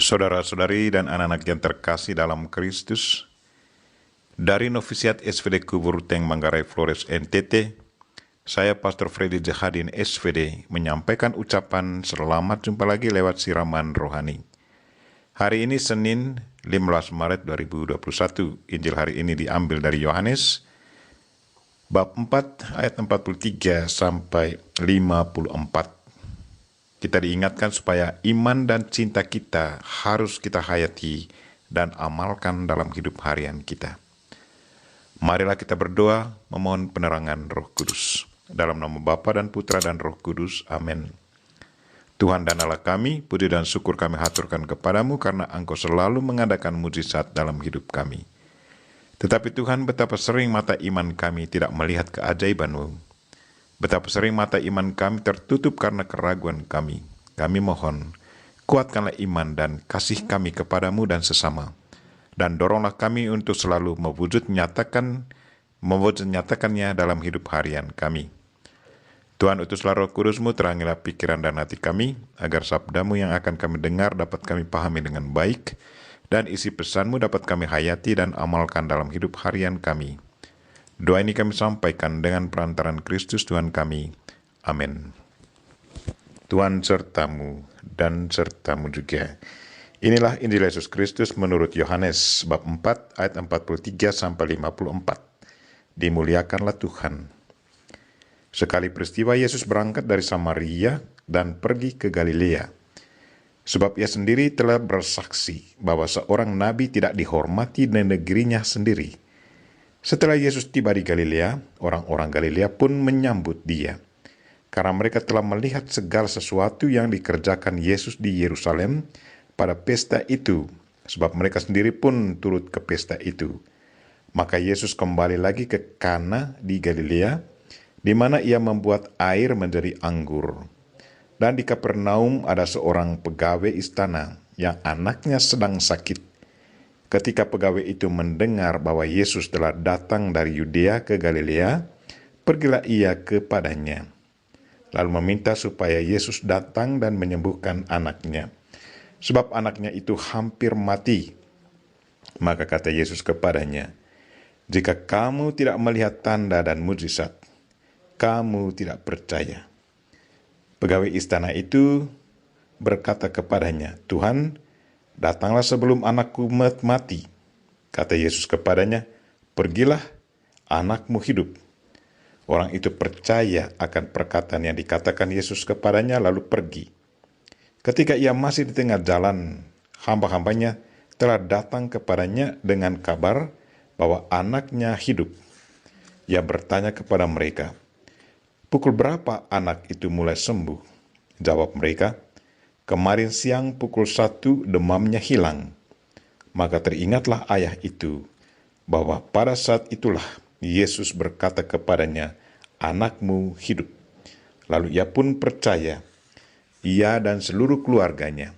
Saudara-saudari dan anak-anak yang terkasih dalam Kristus, dari Novisiat SVD Kubur Teng Manggarai Flores NTT, saya Pastor Freddy Jahadin SVD menyampaikan ucapan selamat jumpa lagi lewat siraman rohani. Hari ini Senin 15 Maret 2021, Injil hari ini diambil dari Yohanes, bab 4 ayat 43 sampai 54. Kita diingatkan supaya iman dan cinta kita harus kita hayati dan amalkan dalam hidup harian kita. Marilah kita berdoa memohon penerangan Roh Kudus. Dalam nama Bapa dan Putra dan Roh Kudus. Amin. Tuhan dan Allah kami, puji dan syukur kami haturkan kepadamu karena Engkau selalu mengadakan mujizat dalam hidup kami. Tetapi Tuhan, betapa sering mata iman kami tidak melihat keajaiban-Mu. Betapa sering mata iman kami tertutup karena keraguan kami. Kami mohon, kuatkanlah iman dan kasih kami kepadamu dan sesama. Dan doronglah kami untuk selalu mewujud nyatakannya dalam hidup harian kami. Tuhan, utuslah Roh Kudus-Mu, terangilah pikiran dan hati kami, agar sabda-Mu yang akan kami dengar dapat kami pahami dengan baik, dan isi pesan-Mu dapat kami hayati dan amalkan dalam hidup harian kami. Doa ini kami sampaikan dengan perantaran Kristus Tuhan kami. Amin. Tuhan sertamu dan sertamu juga. Inilah Injil Yesus Kristus menurut Yohanes bab 4 ayat 43 sampai 54. Dimuliakanlah Tuhan. Sekali peristiwa Yesus berangkat dari Samaria dan pergi ke Galilea. Sebab ia sendiri telah bersaksi bahwa seorang nabi tidak dihormati di negerinya sendiri. Setelah Yesus tiba di Galilea, orang-orang Galilea pun menyambut dia, karena mereka telah melihat segala sesuatu yang dikerjakan Yesus di Yerusalem pada pesta itu, sebab mereka sendiri pun turut ke pesta itu. Maka Yesus kembali lagi ke Kana di Galilea, di mana ia membuat air menjadi anggur. Dan di Kapernaum ada seorang pegawai istana yang anaknya sedang sakit. Ketika pegawai itu mendengar bahwa Yesus telah datang dari Yudea ke Galilea, pergilah ia kepadanya, lalu meminta supaya Yesus datang dan menyembuhkan anaknya, sebab anaknya itu hampir mati. Maka kata Yesus kepadanya, "Jika kamu tidak melihat tanda dan mujizat, kamu tidak percaya." Pegawai istana itu berkata kepadanya, "Tuhan, datanglah sebelum anakku mati." Kata Yesus kepadanya, "Pergilah, anakmu hidup." Orang itu percaya akan perkataan yang dikatakan Yesus kepadanya lalu pergi. Ketika ia masih di tengah jalan, hamba-hambanya telah datang kepadanya dengan kabar bahwa anaknya hidup. Ia bertanya kepada mereka, "Pukul berapa anak itu mulai sembuh?" Jawab mereka, "Kemarin siang pukul 1 demamnya hilang." Maka teringatlah ayah itu bahwa pada saat itulah Yesus berkata kepadanya, "Anakmu hidup." Lalu ia pun percaya, ia dan seluruh keluarganya.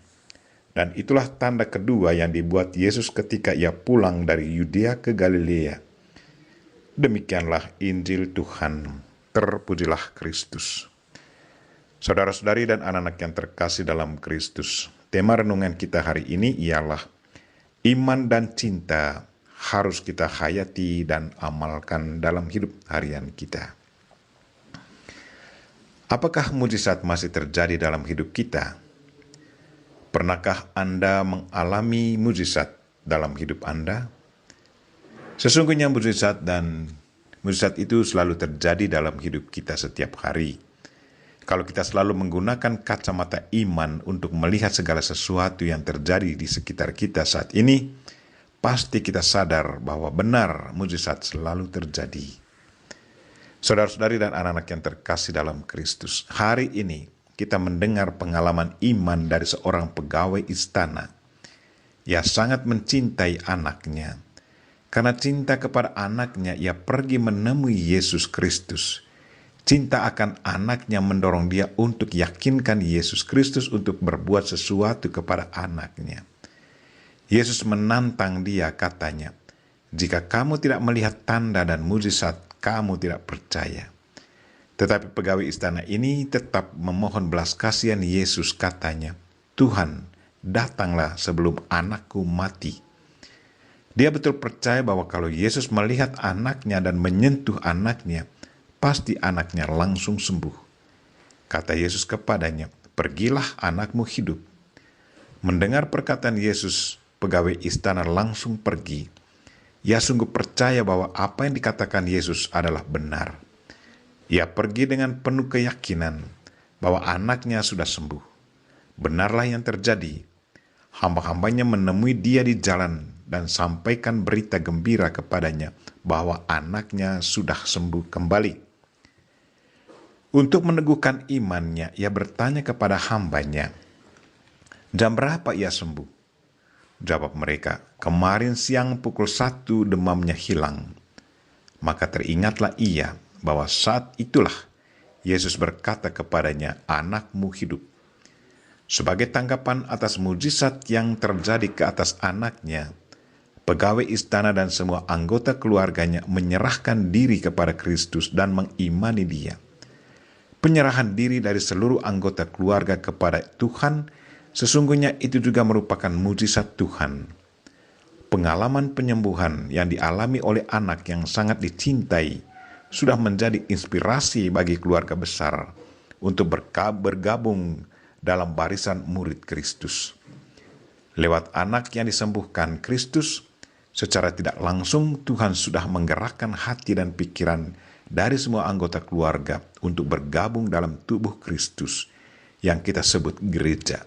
Dan itulah tanda kedua yang dibuat Yesus ketika ia pulang dari Yudea ke Galilea. Demikianlah Injil Tuhan. Terpujilah Kristus. Saudara-saudari dan anak-anak yang terkasih dalam Kristus, tema renungan kita hari ini ialah iman dan cinta harus kita hayati dan amalkan dalam hidup harian kita. Apakah mujizat masih terjadi dalam hidup kita? Pernahkah Anda mengalami mujizat dalam hidup Anda? Sesungguhnya mujizat itu selalu terjadi dalam hidup kita setiap hari. Kalau kita selalu menggunakan kacamata iman untuk melihat segala sesuatu yang terjadi di sekitar kita saat ini, pasti kita sadar bahwa benar mujizat selalu terjadi. Saudara-saudari dan anak-anak yang terkasih dalam Kristus, hari ini kita mendengar pengalaman iman dari seorang pegawai istana. Ia sangat mencintai anaknya. Karena cinta kepada anaknya, ia pergi menemui Yesus Kristus. Cinta akan anaknya mendorong dia untuk yakinkan Yesus Kristus untuk berbuat sesuatu kepada anaknya. Yesus menantang dia, katanya, "Jika kamu tidak melihat tanda dan mujizat, kamu tidak percaya." Tetapi pegawai istana ini tetap memohon belas kasihan Yesus, katanya, "Tuhan, datanglah sebelum anakku mati. Dia betul percaya bahwa kalau Yesus melihat anaknya dan menyentuh anaknya, pasti anaknya langsung sembuh. Kata Yesus kepadanya, "Pergilah, anakmu hidup." Mendengar perkataan Yesus, pegawai istana langsung pergi. Ia sungguh percaya bahwa apa yang dikatakan Yesus adalah benar. Ia pergi dengan penuh keyakinan bahwa anaknya sudah sembuh. Benarlah yang terjadi. Hamba-hambanya menemui dia di jalan dan sampaikan berita gembira kepadanya bahwa anaknya sudah sembuh kembali. Untuk meneguhkan imannya, ia bertanya kepada hambanya, "Jam berapa ia sembuh?" Jawab mereka, "Kemarin siang pukul 1 demamnya hilang." Maka teringatlah ia bahwa saat itulah Yesus berkata kepadanya, "Anakmu hidup." Sebagai tanggapan atas mujizat yang terjadi ke atas anaknya, pegawai istana dan semua anggota keluarganya menyerahkan diri kepada Kristus dan mengimani dia. Penyerahan diri dari seluruh anggota keluarga kepada Tuhan sesungguhnya itu juga merupakan mujizat Tuhan. Pengalaman penyembuhan yang dialami oleh anak yang sangat dicintai sudah menjadi inspirasi bagi keluarga besar untuk bergabung dalam barisan murid Kristus. Lewat anak yang disembuhkan Kristus, secara tidak langsung Tuhan sudah menggerakkan hati dan pikiran dari semua anggota keluarga untuk bergabung dalam tubuh Kristus yang kita sebut gereja.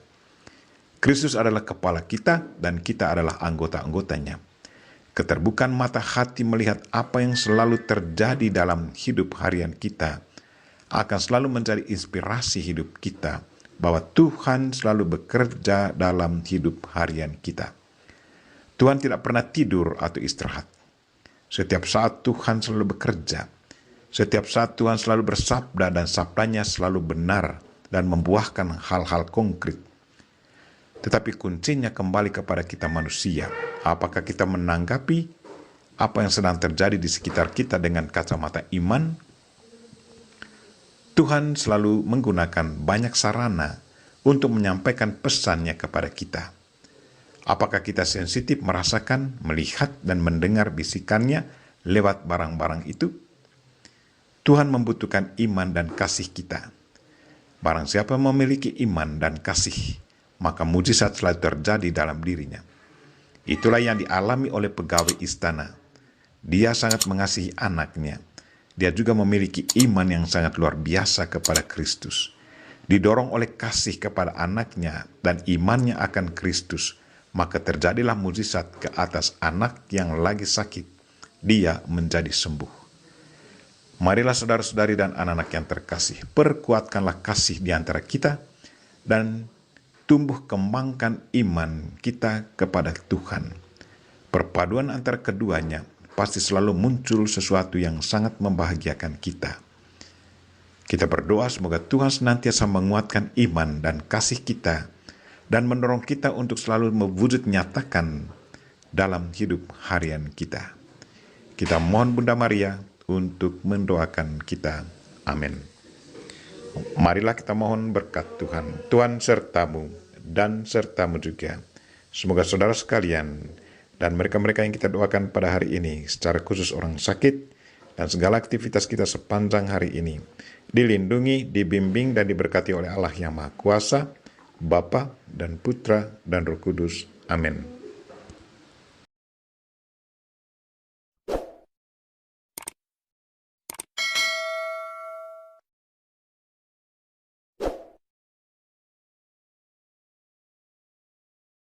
Kristus adalah kepala kita dan kita adalah anggota-anggotanya. Keterbukaan mata hati melihat apa yang selalu terjadi dalam hidup harian kita akan selalu menjadi inspirasi hidup kita bahwa Tuhan selalu bekerja dalam hidup harian kita. Tuhan tidak pernah tidur atau istirahat. Setiap saat Tuhan selalu bekerja. Setiap saat Tuhan selalu bersabda dan sabdanya selalu benar dan membuahkan hal-hal konkret. Tetapi kuncinya kembali kepada kita manusia. Apakah kita menanggapi apa yang sedang terjadi di sekitar kita dengan kacamata iman? Tuhan selalu menggunakan banyak sarana untuk menyampaikan pesannya kepada kita. Apakah kita sensitif merasakan, melihat, dan mendengar bisikannya lewat barang-barang itu? Tuhan membutuhkan iman dan kasih kita. Barang siapa memiliki iman dan kasih, maka mujizat selalu terjadi dalam dirinya. Itulah yang dialami oleh pegawai istana. Dia sangat mengasihi anaknya. Dia juga memiliki iman yang sangat luar biasa kepada Kristus. Didorong oleh kasih kepada anaknya dan imannya akan Kristus, maka terjadilah mujizat ke atas anak yang lagi sakit. Dia menjadi sembuh. Marilah saudara-saudari dan anak-anak yang terkasih, perkuatkanlah kasih di antara kita dan tumbuh kembangkan iman kita kepada Tuhan. Perpaduan antara keduanya pasti selalu muncul sesuatu yang sangat membahagiakan kita. Kita berdoa semoga Tuhan senantiasa menguatkan iman dan kasih kita dan mendorong kita untuk selalu mewujud nyatakan dalam hidup harian kita. Kita mohon Bunda Maria untuk mendoakan kita. Amin. Marilah kita mohon berkat Tuhan. Tuhan sertamu dan sertamu juga. Semoga saudara sekalian dan mereka-mereka yang kita doakan pada hari ini, secara khusus orang sakit dan segala aktivitas kita sepanjang hari ini, dilindungi, dibimbing, dan diberkati oleh Allah yang Maha Kuasa, Bapa dan Putra dan Roh Kudus. Amin.